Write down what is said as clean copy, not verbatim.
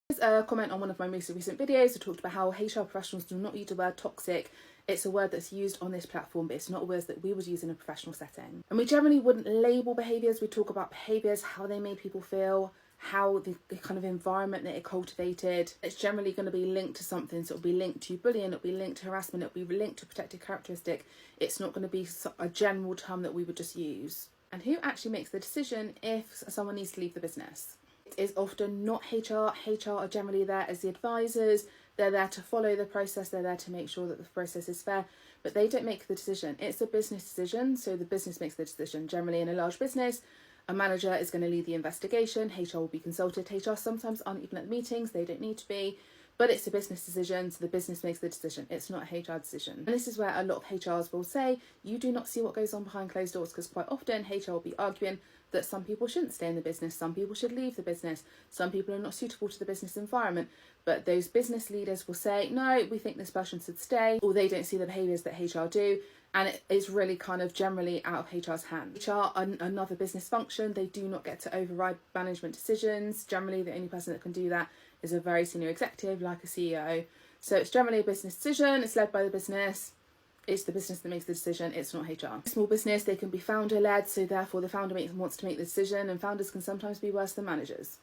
Here's a comment on one of my most recent videos. I talked about how HR professionals do not use the word toxic. It's a word that's used on this platform, but it's not a word that we would use in a professional setting. And we generally wouldn't label behaviours. We talk about behaviours, how they made people feel, how the kind of environment that it cultivated. It's generally going to be linked to something. So it'll be linked to bullying, it'll be linked to harassment, it'll be linked to a protected characteristic. It's not going to be a general term that we would just use. And who actually makes the decision if someone needs to leave the business? It is often not HR. HR are generally there as the advisors. They're there to follow the process. They're there to make sure that the process is fair, but they don't make the decision. It's a business decision, so the business makes the decision. Generally in a large business, a manager is going to lead the investigation. HR will be consulted. HR sometimes aren't even at the meetings. They don't need to be, but it's a business decision, so the business makes the decision. It's not a HR decision. And this is where a lot of HRs will say, you do not see what goes on behind closed doors, because quite often HR will be arguing that some people shouldn't stay in the business, some people should leave the business, some people are not suitable to the business environment, but those business leaders will say, no, we think this person should stay, or they don't see the behaviours that HR do, and it is really kind of generally out of HR's hands. HR are another business function. They do not get to override management decisions. Generally, the only person that can do that is a very senior executive, like a CEO. So it's generally a business decision. It's led by the business. It's the business that makes the decision. It's not HR. Small business, they can be founder-led, so therefore the founder wants to make the decision, and founders can sometimes be worse than managers.